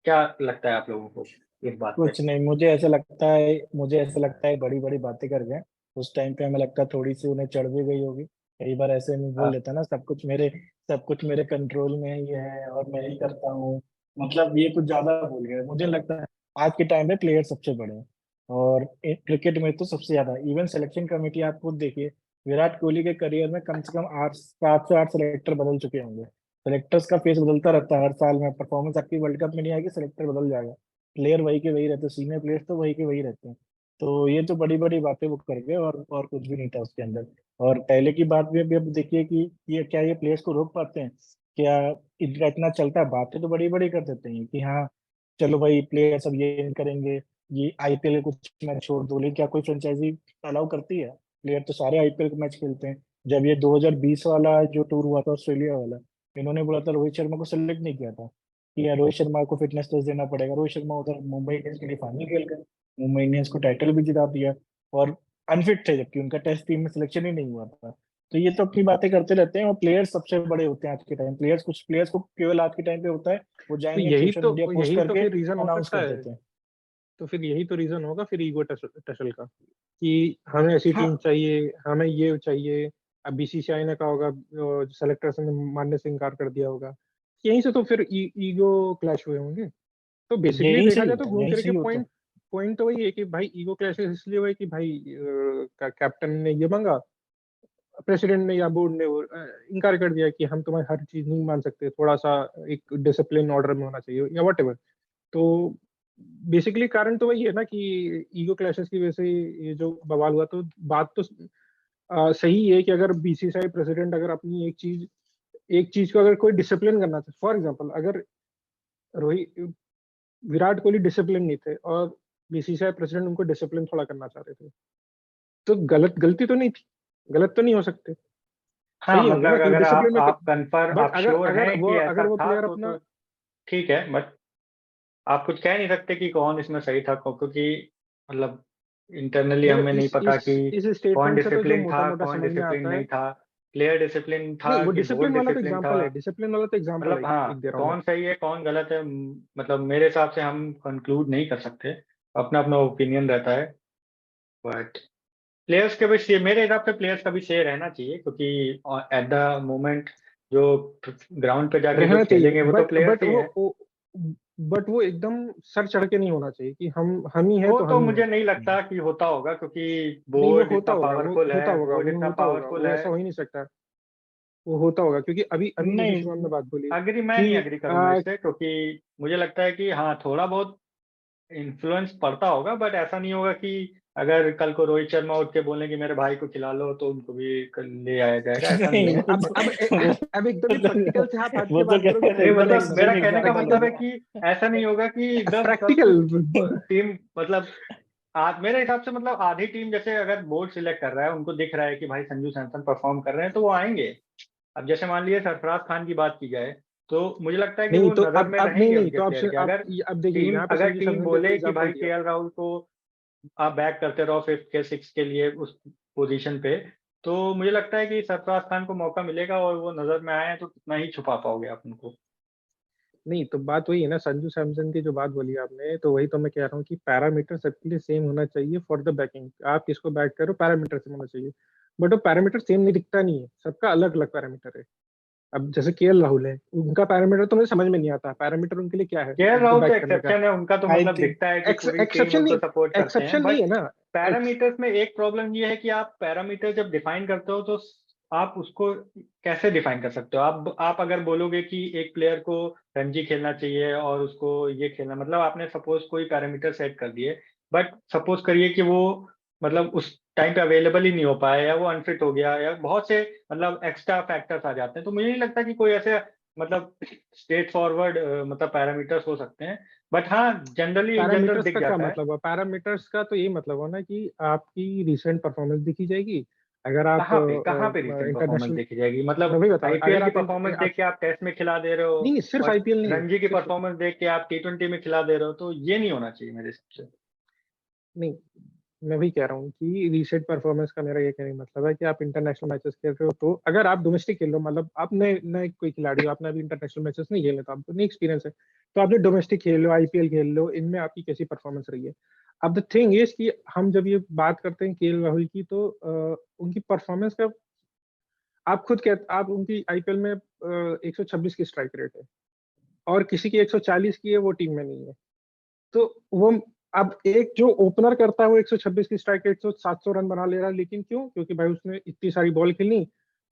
क्या लगता है आप लोगों को इस बात पे? कुछ नहीं, मुझे ऐसा लगता है बड़ी बड़ी बातें कर गए। उस टाइम पे हमें लगता है थोड़ी सी उन्हें चढ़ भी गई होगी। कई बार ऐसे में बोल हाँ देता ना, सब कुछ मेरे कंट्रोल में ही है और मैं ही करता हूँ। मतलब ये कुछ ज्यादा भूल गए मुझे लगता है। आज के टाइम पे प्लेयर सबसे बड़े हैं, और क्रिकेट में तो सबसे ज्यादा। इवन सिलेक्शन कमेटी आप खुद देखिए, विराट कोहली के करियर में कम से कम 7 से 8 सेलेक्टर बदल चुके होंगे। सेलेक्टर्स का फेस बदलता रहता है हर साल में। परफॉर्मेंस आपकी वर्ल्ड कप में नहीं आएगी, सेलेक्टर बदल जाएगा। प्लेयर वही के वही रहते, सीनियर प्लेयर्स तो वही के वही रहते हैं। तो ये तो बड़ी बड़ी बातें वो कर गए, और कुछ भी नहीं था उसके अंदर। और पहले की बात भी अभी अब देखिए कि ये प्लेयर्स को रोक पाते हैं क्या? इनका इतना चलता है, बातें तो बड़ी बड़ी कर देते हैं कि हाँ चलो भाई प्लेयर सब ये नहीं करेंगे, ये आईपीएल के कुछ मैच छोड़ दो। लेकिन क्या कोई फ्रेंचाइजी अलाउ करती है? प्लेयर तो सारे आईपीएल के मैच खेलते हैं। जब ये 2020 वाला जो टूर हुआ था ऑस्ट्रेलिया वाला, इन्होंने बोला था रोहित शर्मा को सेलेक्ट नहीं किया था कि यार रोहित शर्मा को फिटनेस टेस्ट देना पड़ेगा। रोहित शर्मा उधर मुंबई इंडियंस के लिए फाइनल खेल गए, मुंबई इंडियंस को टाइटल भी जिता दिया, और अनफिट थे जबकि उनका टेस्ट टीम में सिलेक्शन ही नहीं हुआ था। तो ये तो अपनी बातें करते रहते हैं, और प्लेयर्स सबसे बड़े होते हैं आज के टाइम। कुछ प्लेयर्स को केवल आज के टाइम पे होता है, वो तो जाएंगे सोशल मीडिया पोस्ट यही तो करके फिर रीजन हो अनाउंस सकता कर है। देते हैं। तो फिर यही तो रीजन होगा फिर ईगो टसल का, कि हमें ऐसी हाँ टीम चाहिए, हमें ये चाहिए। अब बीसीसीआई ने कहा होगा, सेलेक्टर्स ने मानने से इनकार कर दिया होगा। यहीं से तो फिर ईगो क्लैश हुए होंगे। तो बेसिकली यहीं से देखा ही जाए तो होता है, घूम यहीं फिर से के ही होता पॉइंट है। पॉइंट तो वही है कि भाई ईगो क्लैश इसलिए हुआ है कि भाई कैप्टन ने ये मांगा, प्रेसिडेंट ने या बोर्ड ने इनकार कर दिया कि हम तुम्हारी हर चीज नहीं मान सकते, थोड़ा सा एक डिसिप्लिन ऑर्डर में होना चाहिए या वट। तो बेसिकली कारण तो वही है ना कि ईगो क्लैशेस की वजह से ये जो बवाल हुआ। तो बात तो सही है कि अगर बीसीसीआई प्रेसिडेंट अगर अपनी एक चीज को अगर कोई डिसिप्लिन करना चाहे, फॉर एग्जांपल अगर रोहित विराट कोहली डिसिप्लिन नहीं थे और बीसीसीआई प्रेसिडेंट उनको डिसिप्लिन थोड़ा करना चाह रहे थे, तो गलती तो नहीं थी, गलत तो नहीं हो सकते। हाँ सही होंगे ना, मतलब क्योंकि अगर डिसिप्लिन में आप कन्फर्म, बट आप श्योर हैं कि अगर ऐसा वो था प्लेयर तो अपना। ठीक है। बट आप कुछ कह नहीं सकते कि कौन इसमें सही था, क्योंकि मतलब इंटरनली देखो हमें नहीं पता कि इस कौन स्टेटमेंट से तो जो डिसिप्लिन मोटा था मोटा कौन समझ में डिसिप्लिन आता है। नहीं था। प्लेयर डिसिप्लिन था नहीं, वो कि बोर्ड डिसिप्लिन वाला तो डिसिप्लिन था। एग्जांपल है, डिसिप्लिन वाला तो एग्जांपल है, मतलब एक हाँ, दे रहा हूँ मैं। कौन सही है कौन गलत है, मतलब मेरे हिसाब से हम कंक्लूड नहीं कर सकते। अपना अपना ओपिनियन रहता है। बट प्लेयर्स के भी मेरे हिसाब से प्लेयर्स का भी से रहना चाहिए, क्योंकि एट द मोमेंट जो ग्राउंड पे जाके जो रहना चाहिए, खेलेंगे वो तो प्लेयर्स ही हैं। बट वो एकदम सर चढ़ के नहीं होना चाहिए कि हम ही हैं वो तो तो हम ही मुझे हैं। नहीं लगता कि होता होगा, क्योंकि नहीं, वो बोर्ड होता इतना होगा, पावरफुल है, बोर्ड वो इतना होता होगा, पावरफुल वो है। ऐसा हो ही नहीं सकता। वो होता होगा क्योंकि अभी अभी जैसे शिवम ने नहीं, बात बोली अग्री, मैं नहीं कि अग्री करूंगा इससे, क्योंकि मुझे लगता है कि हाँ थोड़ा बहुत इन्फ्लुएंस पड़ता होगा, बट ऐसा नहीं होगा कि अगर कल को रोहित शर्मा उठ के बोले कि मेरे भाई को खिला लो तो उनको भी ले आया जाएगा, ऐसा नहीं नहीं होगा। अब एकदम ही प्रैक्टिकल से आप हट के वो तो बात करोगे तो नहीं एकदम मतलब एक्सट्रीम मेरा एक्सट्रीम कहने का एग्जाम्पल मतलब हो है गया। कि ऐसा नहीं होगा कि एकदम सब प्रैक्टिकल। कुछ टीम मतलब मेरे हिसाब से मतलब आधी टीम, जैसे अगर बोर्ड सिलेक्ट कर रहा है, उनको दिख रहा है कि भाई संजू सैमसन परफॉर्म कर रहे हैं तो वो आएंगे। अब जैसे मान लीजिए सरफराज खान की बात की जाए, तो मुझे लगता है कि नहीं वो तो नजर में अब नहीं रहेंगे नहीं उनके तो प्लेयर के। अगर अब देखिए यहाँ पे संजू टीम सैमसन का जो बोले कि एग्जांपल भाई दिया। केएल राहुल को आप बैक करते रहो फिफ्थ के सिक्स के लिए उस पोजीशन पे, तो मुझे लगता है कि सरफराज खान को मौका मिलेगा और वो नजर में आए तो कितना ही छुपा पाओगे आप उनको। नहीं तो बात वही है ना, संजू सैमसन की जो बात बोली आपने, तो वही तो मैं कह रहा हूँ कि पैरामीटर सबके लिए सेम होना चाहिए फॉर द बैटिंग। आप किसको बैट करो पैरामीटर सेम होना चाहिए, बट वो पैरामीटर सेम नहीं दिखता नहीं है, सबका अलग अलग पैरामीटर है। अब जैसे केएल राहुल है, उनका पैरामीटर तो मुझे समझ में नहीं आता, पैरामीटर उनके लिए क्या है केएल उनको राहुल तो बैट करने का। एक्सेप्शन है, उनका तो आई मतलब थिंक दिखता है कि पूरी टीम एक्सेप्शन उनको नहीं, सपोर्ट करते हैं, एक्सेप्शन नहीं बट है ना। पैरामीटर्स में एक प्रॉब्लम ये है कि आप पैरामीटर जब डिफाइन करते हो तो आप उसको कैसे डिफाइन कर सकते हो? आप अगर बोलोगे कि एक प्लेयर को रणजी खेलना चाहिए और उसको ये खेलना, मतलब आपने सपोज कोई पैरामीटर सेट कर दिए, बट सपोज करिए कि वो मतलब उस टाइम पे अवेलेबल ही नहीं हो पाया या वो अनफिट हो गया या बहुत से मतलब एक्स्ट्रा फैक्टर्स आ जाते हैं, तो मुझे नहीं लगता कि कोई ऐसे मतलब स्ट्रेट फॉरवर्ड मतलब पैरामीटर्स हो सकते हैं। बट हाँ, जनरली इन जनरल पैरामीटर्स दिख का क्या जाता है। मतलब है? पैरामीटर्स का तो यही मतलब हो ना कि आपकी रिसेंट परफॉर्मेंस दिखी जाएगी। अगर आप कहाँ पे रिसेंट परफॉर्मेंस इंटरनेशनल, देखी जाएगी? मैं मतलब वही बता रहा हूँ, आईपीएल अगर की आप परफॉर्मेंस देख के आप टेस्ट में खिला दे रहे हो नहीं सिर्फ और आईपीएल नहीं, रणजी की सिर्फ परफॉर्मेंस देख के आप टी20 में खिला दे रहे हो, तो ये नहीं होना चाहिए मेरे हिसाब से। नहीं, मैं वही कह रहा हूँ कि रीसेट परफॉर्मेंस का मेरा ये कहने का मतलब है कि आप इंटरनेशनल मैचेस खेल रहे हो, तो अगर आप डोमेस्टिक खेल रहे हो, मतलब आप नए नए कोई खिलाड़ी हो, आपने अभी इंटरनेशनल मैचेस नहीं खेले, तो आपको नहीं एक्सपीरियंस है, तो आपने डोमेस्टिक खेल लो, आईपीएल खेल लो, इनमें आपकी कैसी परफॉर्मेंस रही है। अब द थिंग इज कि हम जब ये बात करते हैं केएल राहुल की, तो उनकी परफॉर्मेंस का आप खुद कहते, आप उनकी आईपीएल में 126 की स्ट्राइक रेट है और किसी की 140 की है, वो टीम में नहीं है। तो वो, अब एक जो ओपनर करता है वो 126 की स्ट्राइक रेट से 700 रन बना ले रहा है, लेकिन क्यों? क्योंकि भाई उसने इतनी सारी बॉल खेली,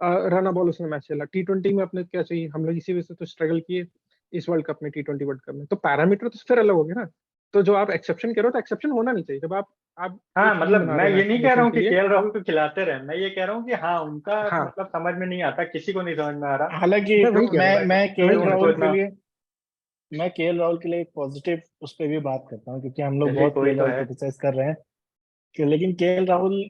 रन बॉल उसने मैच खेला। टी20 में अपने क्या चाहिए, हम लोग इसी वजह से तो स्ट्रगल किए इस वर्ल्ड कप में, टी20 वर्ल्ड कप में। तो पैरामीटर तो फिर अलग हो गया ना। तो जो आप एक्सेप्शन करो, तो एक्सेप्शन होना नहीं चाहिए। जब आप हाँ, एक टीम मतलब बना मैं रहे हो ये मैच नहीं कह रहा नेशन हूँ के कि लिए। केएल राहुल को खिलाते रहे, मैं ये कह रहा हूँ कि हाँ, उनका हाँ, मतलब समझ में नहीं आता, किसी को नहीं समझ में आ रहा हालांकि मैं वही क्यों कह रहा हूँ, मैं वही क्यों कह रहा उनको हूँ। इतना। मैं केएल राहुल के लिए एक पॉजिटिव उस पर भी बात करता हूँ, क्योंकि हम लोग चलिए, बहुत कोई केएल तो राहुल है। क्रिटिसाइज कर रहे हैं कि, लेकिन केएल राहुल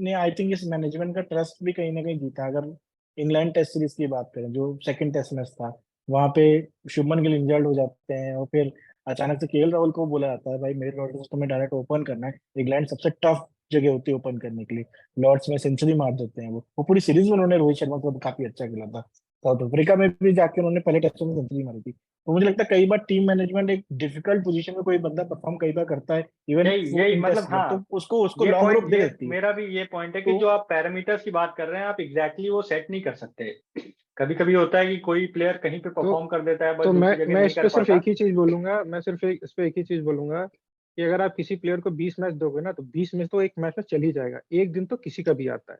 ने आई थिंक इस मैनेजमेंट का ट्रस्ट भी कहीं ना कहीं जीता। अगर इंग्लैंड टेस्ट सीरीज की बात करें, जो सेकंड टेस्ट मैच था, वहां पे शुभमन गिल इंजर्ड हो जाते हैं और फिर अचानक से केएल राहुल को बोला जाता है भाई मेरे लॉर्ड्स को तुम्हें डायरेक्ट ओपन करना है। इंग्लैंड सबसे टफ जगह होती है ओपन करने के लिए, लॉर्ड्स में सेंचुरी मार देते हैं। वो पूरी सीरीज में उन्होंने रोहित शर्मा को काफी अच्छा खेला था। साउथ अफ्रीका में भी जाके उन्होंने पहले टेस्ट में सेंचुरी मारी थी। तो मुझे लगता है कई बार टीम मैनेजमेंट एक डिफिकल्ट पोजीशन में कोई बंदा परफॉर्म कई बार करता है, इवन यही वो यही इन मतलब टेस्ट क्रिकेट, हाँ, तो उसको उसको ये लॉन्ग पॉइंट, रोप दे ये देती है। मेरा भी ये पॉइंट है कि तो जो आप पैरामीटर्स की बात कर रहे हैं, आप एग्जैक्टली वो सेट नहीं कर सकते। कभी कभी होता है कि कोई प्लेयर कहीं पे तो परफॉर्म कर देता है बट तो दूसरी जगह मैं नहीं इस कर पे सिर्फ पाता। एक ही चीज बोलूंगा, मैं सिर्फ इस पे एक ही चीज बोलूंगा कि अगर आप किसी प्लेयर को 20 मैच दोगे ना, तो 20 मैच तो एक मैच में चल ही जाएगा, एक दिन तो किसी का भी आता है।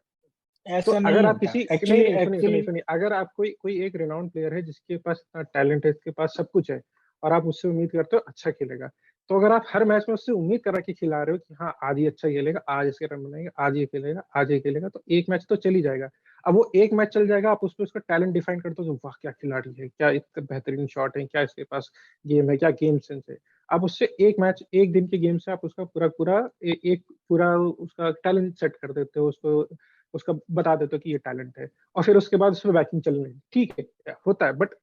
तो ऐसा नहीं अगर आप होता किसी, नहीं एक्चुअली नहीं, सुनिए सुनिए एक्चुअली। सुनिए, अगर आप कोई कोई एक रिनाउंड प्लेयर है जिसके पास इतना टैलेंट है, इसके पास सब कुछ है, और आप उससे उम्मीद करते हो अच्छा खेलेगा, तो अगर आप हर मैच में उससे उम्मीद कर के खिला रहे हो कि हाँ आज ये अच्छा खेलेगा, आज इसके रन बनाएगा, आज ये खेलेगा, आज ये खेलेगा, तो एक मैच तो चल ही जाएगा। अब वो एक मैच चल जाएगा, आप उस पर उसका टैलेंट डिफाइन करते हो, तो वाह क्या खिलाड़ी है, क्या इतना बेहतरीन शॉट है, क्या इसके पास गेम है, क्या गेम सेंस है। आप उससे एक मैच, एक दिन के गेम से आप उसका पूरा पूरा एक पूरा उसका टैलेंट सेट कर देते हो, उसको उसका बता देते हो कि ये टैलेंट है, और फिर उसके बाद उसमें बैटिंग चल रही है, ठीक है होता है। बट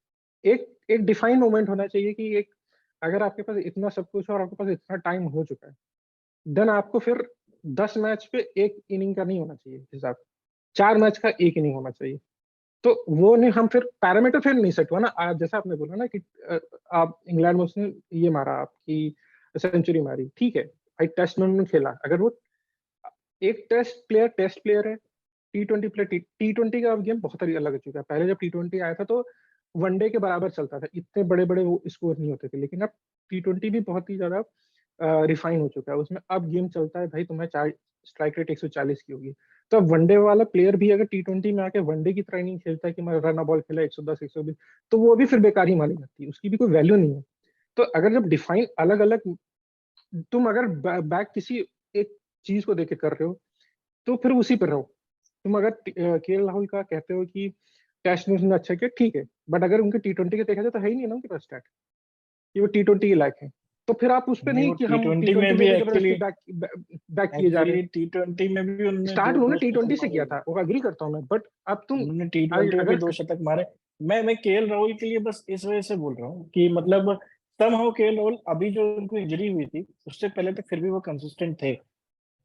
एक एक डिफाइन मोमेंट होना चाहिए कि एक, अगर आपके पास इतना सब कुछ है और आपके पास इतना टाइम हो चुका है, देन आपको फिर 10 मैच पे एक इनिंग का नहीं होना चाहिए हिसाब, 4 मैच का एक इनिंग होना चाहिए। तो वो नहीं, हम फिर पैरामीटर फिर नहीं सेट हुआ ना। जैसे आपने बोला ना कि आप इंग्लैंड में उसने ये मारा, आपकी सेंचुरी मारी, ठीक है भाई, टेस्ट में उन्होंने खेला, अगर वो एक टेस्ट प्लेयर है, टी20 प्लेयर, टी20 का अब गेम बहुत ही अलग हो चुका है। पहले जब टी20 आया था तो वनडे के बराबर चलता था, इतने बड़े बड़े वो स्कोर नहीं होते थे, लेकिन अब टी20 भी बहुत ही ज्यादा रिफाइन हो चुका है। उसमें अब गेम चलता है भाई, तुम्हें चार स्ट्राइक रेट 140 की होगी, तो अब वनडे वाला प्लेयर भी अगर टी20 में आके वनडे की तरह नहीं खेलता है कि मैं रन बॉल खेला 110 120, तो वो भी फिर बेकार ही मानी जाती है, उसकी भी कोई वैल्यू नहीं है। तो अगर जब डिफाइन अलग अलग, तुम अगर बैक किसी एक चीज को देके कर रहे हो, तो फिर उसी पर रहो। तुम अगर केएल राहुल का कहते हो कि टेस्ट में उसने अच्छा किया, ठीक है, बट अगर उनके टी20 के देखा जाए तो है ही नहीं ना उनके पास स्टैट कि वो टी20 के लायक है। तो फिर आप उस पर नहीं, नहीं वो कि टी हम ट्वेंटी में टी20 भी में भी एक्चुअली जबरदस्ती बैक किए जा रहे हैं। टी20 में भी उन्होंने स्टार्ट दो उन्होंने दो शतक टी20 से मारे। किया था, वो एग्री करता हूँ मैं, बट अब तुम उन्होंने टी20 में भी अगर, 2 शतक मारे। मैं केएल राहुल के लिए बस इस वजह से बोल रहा हूँ कि मतलब समहाउ केएल राहुल अभी जो उनको इंजरी हुई थी उससे पहले तक फिर भी वो कंसिस्टेंट थे।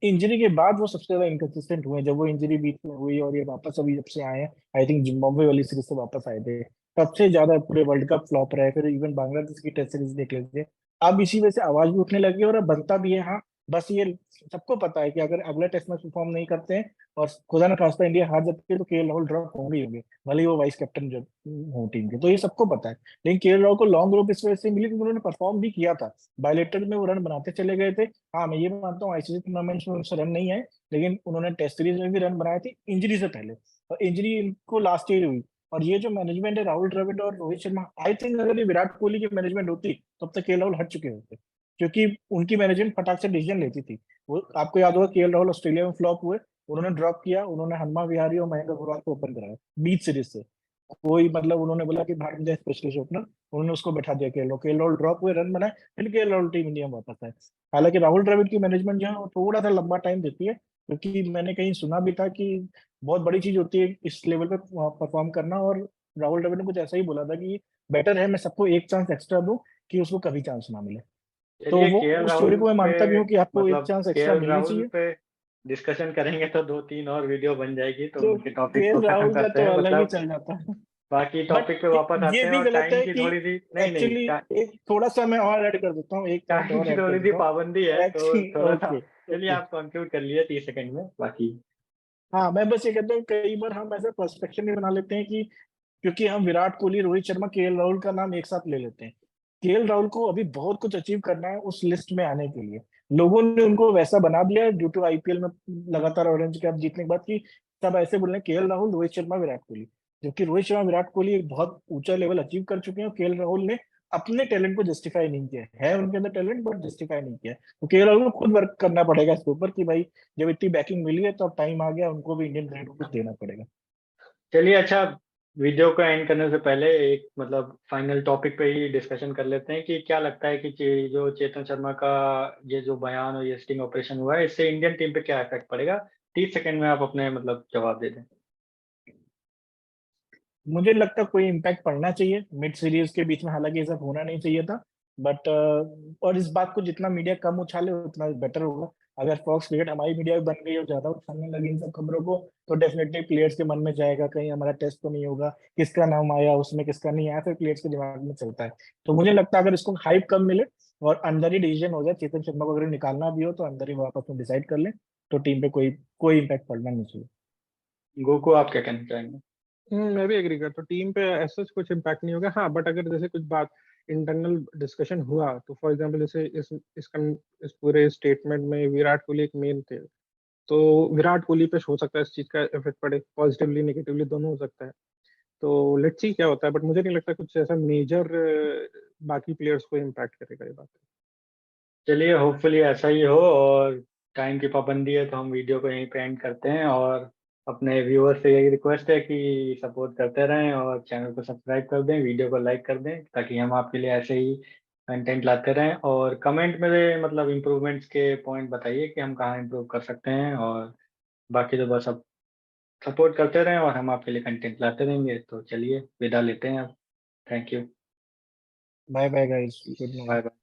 इंजरी के बाद वो सबसे ज्यादा इनकंसिस्टेंट हुए। जब वो इंजरी बीच में हुई और ये वापस अभी जब से आए हैं, आई थिंक जिम्बाब्वे वाली सीरीज से वापस आए थे, सबसे ज्यादा पूरे वर्ल्ड कप फ्लॉप रहे। फिर इवन बांग्लादेश की टेस्ट सीरीज देख लेते, अब इसी वजह से आवाज भी उठने लगी और अब बनता भी है। हाँ, बस ये सबको पता है कि अगर अगला टेस्ट मैच परफॉर्म नहीं करते हैं और खुदा न खास्ता इंडिया हार जाती है तो केएल राहुल ड्रॉप होंगे ही होंगे, भले ही वो वाइस कैप्टन जो हो टीम के। तो ये सबको पता है। लेकिन केएल राहुल को लॉन्ग रोप इस वजह से मिली क्योंकि उन्होंने परफॉर्म भी किया था, बायलेटर में वो रन बनाते चले गए थे। हाँ, मैं ये मानता हूँ आईसीसी टूर्नामेंट्स में उनसे रन नहीं आए, लेकिन उन्होंने टेस्ट सीरीज में भी रन बनाए थे इंजरी से पहले, और इंजरी इनको लास्ट ईयर हुई। और ये जो मैनेजमेंट है राहुल द्रविड़ और रोहित शर्मा, आई थिंक अगर ये विराट कोहली की मैनेजमेंट होती तब तक केएल राहुल हट चुके होते, क्योंकि उनकी मैनेजमेंट फटाक से डिसीजन लेती थी। वो आपको याद होगा केएल राहुल ऑस्ट्रेलिया में फ्लॉप हुए, उन्होंने ड्रॉप किया, उन्होंने हनुमा विहारी और महेंद्र अग्रवाल को ओपन कराया बीच सीरीज से। कोई मतलब उन्होंने बोला कि भारत में स्पेशलिस्ट ओपनर, उन्होंने उसको बैठा दिया केएल राहुल ड्रॉप हुए, रन बनाए, फिर केएल राहुल टीम इंडिया में वापस आए। हालांकि राहुल द्रविड़ की मैनेजमेंट जो है वो थोड़ा सा लंबा टाइम देती है, क्योंकि मैंने कहीं सुना भी था कि बहुत बड़ी चीज होती है इस लेवल पे परफॉर्म करना, और राहुल द्रविड़ ने कुछ ऐसा ही बोला था कि बेटर है मैं सबको एक चांस एक्स्ट्रा दूं कि उसको कभी चांस ना मिले। तो चलिए वो केएल उस थ्योरी राहुल को मैं पे, मानता भी हूँ कि आपको एक मतलब चांस एक्स्ट्रा केएल मिलनी राहुल चाहिए। पे डिस्कशन करेंगे तो 2-3 और वीडियो बन जाएगी, तो तो उनके टॉपिक को केएल खत्म राहुल का करते तो हैं। अलग ही मतलब चल जाता है। बाकी बट टॉपिक पे वापस ये आते हैं, भी और गलत टाइम है की कि थोड़ी सी, नहीं नहीं, एक्चुअली एक थोड़ा सा मैं और ऐड कर देता हूँ, एक पॉइंट टाइम और की ऐड कर थोड़ी सी देता हूँ पाबंदी है, तो एक्चुअली। थोड़ा सा। ओके चलिए ओके। आप कंक्लूड कर लिए 30 सेकंड में बाकी। हाँ, मैं बस ये कहता हूँ कई बार हम ऐसा पर्सपेक्शन भी बना लेते हैं कि क्योंकि हम विराट कोहली, रोहित शर्मा, केएल राहुल का नाम एक साथ ले लेते हैं। केएल राहुल को अभी बहुत कुछ अचीव करना है उस लिस्ट में आने के लिए। लोगों ने उनको वैसा बना दिया ड्यू टू आईपीएल में लगातार ऑरेंज कैप जीतने के बाद कि सब ऐसे बोल रहे हैं केएल राहुल, रोहित शर्मा, विराट कोहली। जबकि रोहित शर्मा, विराट कोहली एक बहुत ऊंचा लेवल अचीव कर चुके हैं और केएल राहुल ने अपने टैलेंट को जस्टिफाई नहीं किया है उनके अंदर टैलेंट, बट जस्टिफाई नहीं किया। तो केएल राहुल को खुद वर्क करना पड़ेगा इसके ऊपर कि भाई जब इतनी बैकिंग मिली है तो अब टाइम आ गया, उनको भी इंडियन क्रिकेट को कुछ देना पड़ेगा। चलिए अच्छा, वीडियो को एंड करने से पहले एक मतलब फाइनल टॉपिक पे ही डिस्कशन कर लेते हैं कि क्या लगता है कि जो चेतन शर्मा का ये जो बयान और ये स्टिंग ऑपरेशन हुआ है, इससे इंडियन टीम पे क्या इफेक्ट पड़ेगा। 30 सेकंड में आप अपने मतलब जवाब दे दें। मुझे लगता है कोई इम्पैक्ट पड़ना चाहिए मिड सीरीज के बीच में, हालांकि ये सब होना नहीं चाहिए था। बट और इस बात को जितना मीडिया कम उछाले उतना बेटर होगा। अगर फॉक्स क्रिकेट हमारी मीडिया बन गई और ज्यादा उछालने लगी इन सब खबरों को, तो डेफिनेटली प्लेयर्स के मन में जाएगा कहीं हमारा टेस्ट तो नहीं होगा, किसका नाम आया उसमें किसका नहीं आया, फिर प्लेयर्स के दिमाग में चलता है। तो मुझे लगता है अगर इसको हाइप कम मिले और अंदर ही डिसीजन हो जाए, चेतन शर्मा को अगर निकालना भी हो तो अंदर ही वापस में डिसाइड कर ले, तो टीम पे कोई कोई इम्पैक्ट पड़ना नहीं चाहिए। गोकू, आप क्या कहना चाहेंगे। मैं भी एग्री करता हूँ, टीम पे ऐसा कुछ इम्पैक्ट नहीं होगा। हाँ, बट अगर जैसे कुछ बात इंटरनल डिस्कशन हुआ तो फॉर एग्जांपल जैसे इस पूरे स्टेटमेंट में विराट कोहली एक मेन थे, तो विराट कोहली पे हो सकता है इस चीज का इफेक्ट पड़े, पॉजिटिवली नेगेटिवली दोनों हो सकता है। तो लेट्स सी क्या होता है, बट मुझे नहीं लगता कुछ ऐसा मेजर बाकी प्लेयर्स को इम्पैक्ट करेगा ये बात। चलिए होपफुली ऐसा ही हो, और टाइम की पाबंदी है तो हम वीडियो को यहीं पे एंड करते हैं, और अपने व्यूअर्स से यही रिक्वेस्ट है कि सपोर्ट करते रहें और चैनल को सब्सक्राइब कर दें, वीडियो को लाइक कर दें, ताकि हम आपके लिए ऐसे ही कंटेंट लाते रहें। और कमेंट में मतलब इम्प्रूवमेंट्स के पॉइंट बताइए कि हम कहाँ इम्प्रूव कर सकते हैं, और बाकी तो बस अब सपोर्ट करते रहें और हम आपके लिए कंटेंट लाते रहेंगे। तो चलिए विदा लेते हैं अब। Thank you. Bye bye guys, good bye night. Bye.